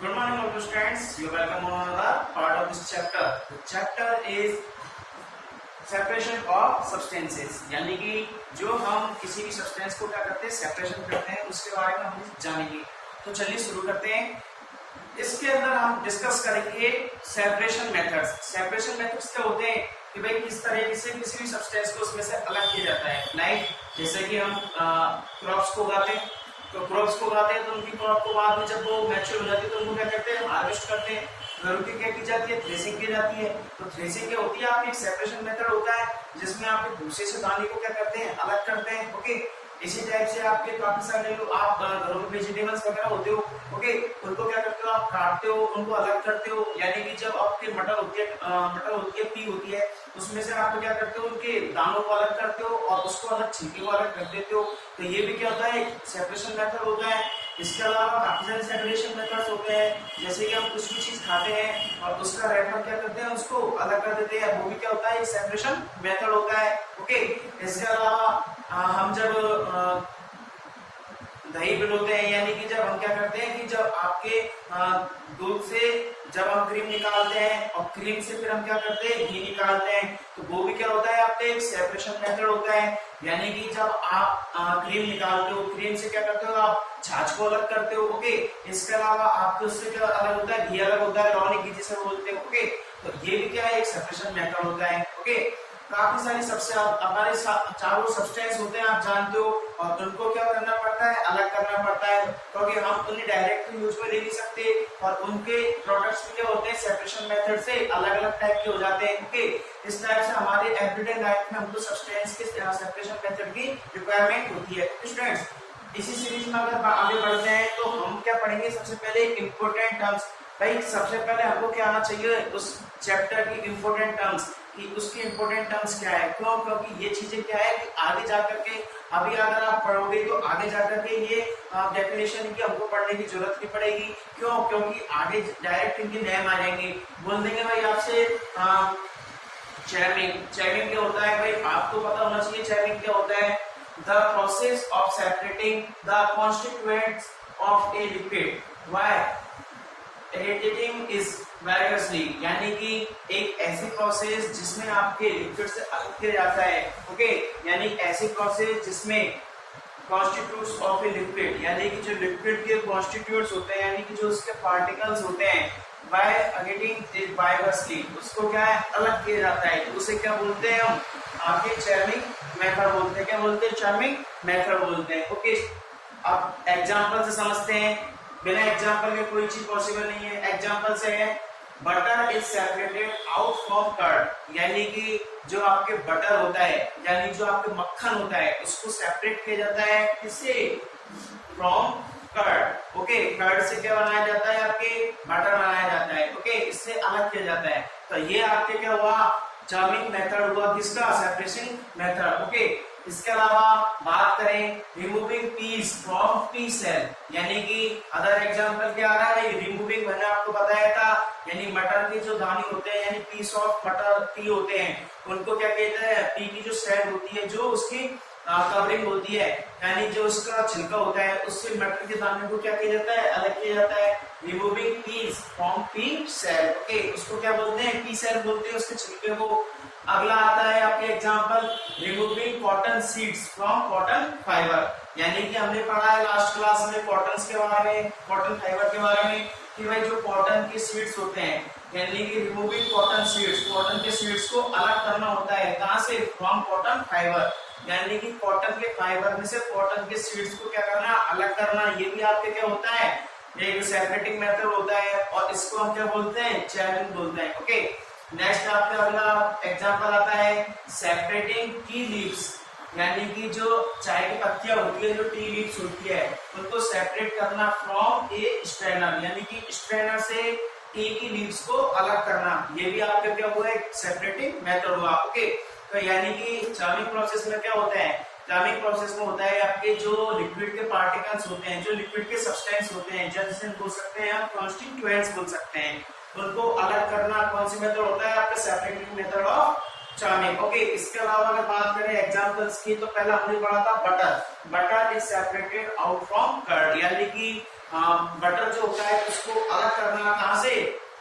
Good morning, all the students. You are welcome on another part of this chapter. The chapter is separation of substances. यानी कि जो हम किसी भी substance को क्या करते हैं, सेपरेशन करते हैं, उसके बारे में हम जानेंगे. तो चलिए शुरू करते हैं. इसके अंदर हम डिस्कस करेंगे सेपरेशन मेथड्स. सेपरेशन मेथड्स क्या होते हैं कि भाई किस तरीके से किसी भी सब्सटेंस को उसमें से अलग किया जाता है. लाइक जैसे कि हम क्रॉप्स को उगाते हैं, तो क्रॉप्स को उगाते हैं तो उनकी क्रॉप को बाद में जब वो मैच्योर हो जाती है तो उनको क्या करते हैं, हार्वेस्ट करते हैं. फिर उनकी क्या की जाती है, थ्रेसिंग की जाती है. तो थ्रेसिंग क्या होती है, आपकी एक सेपरेशन मेथड होता है जिसमें आप भूसे से दाने को क्या करते हैं, अलग करते हैं. ओके, इसी टाइप से आपके काफी सारे लोग आप घरों में वेजिटेबल्स वगैरह होते हो, ओके, उनको क्या करते हो, आप काटते हो, उनको अलग करते हो. यानी कि जब आपके मटर होती है, पी होती है, उसमें से आप क्या करते हो, उनके दानों को अलग करते हो और उसको अलग छिलके को अलग कर देते हो. तो ये भी क्या होता है, सेपरेशन मेथड होता है. इसके अलावा काफी सारे सेपरेशन मेथड्स होते हैं, जैसे कि हम कुछ भी चीज खाते हैं और उसका रेपर क्या करते हैं, उसको अलग कर देते हैं. वो भी क्या होता है, सेपरेशन मेथड होता है. ओके, इसके अलावा हम जब दही पिलाते हैं, यानी कि जब हम क्या करते हैं कि जब आपके दूध से जब हम क्रीम निकालते हैं और क्रीम से फिर हम क्या करते हैं, घी निकालते हैं, तो वो भी क्या होता है, आपके एक सेपरेशन मेथड होता है. यानी कि जब आप क्रीम निकालते हो, क्रीम से क्या करते हो, आप छाछ को अलग करते हो. ओके, इसके अलावा आपके उससे क्या अलग होता है, घी अलग होता है, रॉ घी जिसे बोलते हैं. ओके, तो ये भी क्या है, एक सेपरेशन मेथड होता है. ओके, काफी सारी सबसे हमारे चारों सब्सटेंस होते हैं, आप जानते हो, और उनको क्या करना पड़ता है, अलग करना पड़ता है, क्योंकि हम उन्हें डायरेक्ट यूज में ले नहीं सकते. और उनके प्रोडक्ट्स भी क्या होते हैं, सेपरेशन मेथड से अलग अलग टाइप के हो जाते हैं. ओके, इस टाइप से हमारे एवरीडे लाइफ में हमको सब्सटेंस के सेपरेशन मेथड की रिक्वायरमेंट होती है. स्टूडेंट्स, इसी सीरीज में अगर आगे बढ़ते हैं तो हम क्या पढ़ेंगे, सबसे पहले इंपोर्टेंट टर्म्स. भाई सबसे पहले हमको क्या आना चाहिए, उस चैप्टर की इंपोर्टेंट टर्म्स, कि उसकी इंपोर्टेंट टर्म्स क्या है. क्यों, क्योंकि ये चीजें क्या है कि आगे जाकर के, अभी अगर आप पढ़ोगे तो आगे जाकर के ये डेफिनेशन की हमको पढ़ने की जरूरत नहीं पड़ेगी. क्यों, क्योंकि आगे डायरेक्ट इनके नेम आ जाएंगे. बोल देंगे भाई आपसे चैमिंग. चैमिंग क्या होता है, भाई आपको पता होना चाहिए चैमिंग क्या होता है. The process of separating the constituents of a liquid why irritating is vigorously. यानी कि एक ऐसी प्रोसेस जिसमें आपके लिक्विड से अलग किया जाता है. ओके, यानी ऐसी प्रोसेस जिसमें कॉन्स्टिट्यूट्स ऑफ ए लिक्विड, यानी कि जो लिक्विड के कॉन्स्टिट्यूट्स होते हैं, यानी कि जो उसके पार्टिकल्स होते हैं, बाय अगेटिंग इज वाइगरसली, उसको क्या है, अलग किया जाता है. तो उसे क्या बोलते हैं, हम आपके चैमिंग मेथड बोलते हैं. क्या बोलते हैं, चैमिंग मेथड बोलते हैं. ओके, अब एग्जांपल से समझते हैं. बिना एग्जांपल के कोई चीज पॉसिबल नहीं है. एग्जांपल से है, butter is separated out from curd. यानी कि जो आपके बटर होता है, यानी जो आपके मक्खन होता है, उसको सेपरेट किया जाता है किससे, फ्रॉम कर्ड. ओके, कर्ड से क्या बनाया जाता है, आपके बटर बनाया जाता है. ओके, इससे अलग किया जाता है. तो ये आपके क्या हुआ, चैमिंग मेथड हुआ, किसका, सेपरेशन मेथड. ओके, इसके अलावा बात करें removing peas from pea shell, यानी कि अदर एग्जांपल क्या आ रहा है, रिमूविंग मैंने आपको बताया था, यानी मटर के जो दाने होते हैं, यानी पीस ऑफ मटर पी होते हैं, उनको क्या कहते हैं, पी की जो सेल होती है, जो उसकी कवरिंग होती है, यानी जो उसका छिलका होता है, उससे मटर के दाने को क्या किया जाता है, अलग किया जाता है. Removing peas from pea shell. Okay, उसको क्या बोलते हैं, पी सेल बोलते हैं, उसके छिलके को. अगला आता है आपके example, removing cotton seeds from cotton fibre. यानी कि हमने पढ़ा है लास्ट क्लास में कॉटन के बारे में, कॉटन फाइबर के बारे में, कि भाई जो कॉटन के सीड्स होते हैं, यानी कि रिमूविंग कॉटन सीड्स, कॉटन के सीड्स को अलग करना होता है. कहां से, फ्रॉम कॉटन फाइबर. यानी कि कॉटन के फाइबर में से कॉटन के सीड्स को क्या करना, अलग करना. ये भी आपके क्या होता है, एक सेपरेटिंग मेथड होता है, और इसको हम क्या बोलते हैं, चैमिंग बोलते हैं. ओके, नेक्स्ट आपका अगला एग्जांपल आता है सेपरेटिंग टी लीव्स. यानी कि जो चाय की पत्तियां होती है, जो टी लीव्स होती है, उनको सेपरेट करना फ्रॉम ए स्ट्रेनर. यानी कि स्ट्रेनर से टी की लीव्स को अलग करना. ये भी आपका क्या हुआ, एक सेपरेटिंग मेथड हुआ. ओके, तो यानी कि चैमिंग प्रोसेस में क्या होता है, चैमिंग प्रोसेस में होता है आपके जो लिक्विड के पार्टिकल्स होते हैं, जो लिक्विड के सब्सटेंस होते हैं, जैसे बोल सकते हैं हम कॉन्स्टिट्यूएंट्स बोल सकते हैं, उनको अलग करना. कौन सी मेथड होता है आपका, separating method of charming. Okay, इसके अलावा अगर बात करें एग्जांपल्स की तो पहला हमने पढ़ा था butter. Butter is separated out from curd, यानी कि बटर जो होता है उसको अलग करना कहां से,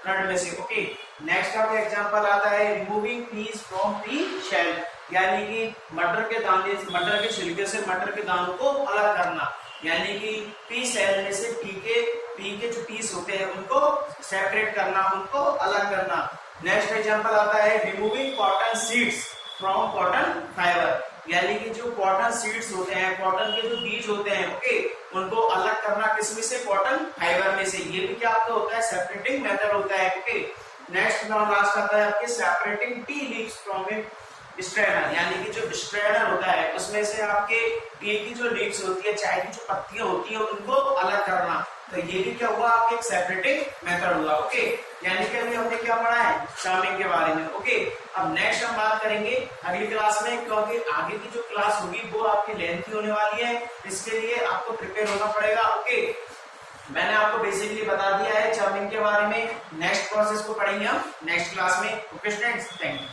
कर्ड में से। ओके, नेक्स्ट आपका एग्जांपल आता है removing peas from pea shell, यानी कि मटर के दाने, मटर के छिलके से मटर के दानों को अलग करना, यानी कि पी सेल में से पी के जो पीस होते हैं उनको सेपरेट करना, उनको अलग करना। नेक्स्ट एग्जांपल आता है removing cotton seeds from cotton fibre, यानी कि जो कॉटन सीड्स होते हैं, कॉटन के जो बीज होते हैं, ओके, उनको अलग करना किसमें से, कॉटन फाइबर में से। ये भी क्या आपका होता है, सेपरेटिंग मेथड होता है। ओके, नेक्स्ट लास्ट आता है आपके सेपरेटिंग टी लीव्स फ्रॉम ए स्ट्रैनर, यानी कि जो स्ट्रैनर होता है उसमें से आपके टी की जो लीव्स होती है, चाय की जो पत्तियां होती है, उनको अलग करना। तो ये भी क्या हुआ, आपके एक सेपरेटिंग मेथड हुआ। ओके, यानी कि अभी हमने क्या पढ़ा है, चार्मिंग के बारे में। ओके, अब नेक्स्ट हम बात करेंगे अगली क्लास में, क्योंकि आगे की जो क्लास होगी वो आपकी लेंथी होने वाली है, इसके लिए आपको प्रिपेयर होना पड़ेगा। ओके, मैंने आपको बेसिकली बता दिया है चार्मिंग के बारे में। नेक्स्ट प्रोसेस को पढ़ेंगे हम नेक्स्ट क्लास में। Okay students, thank you.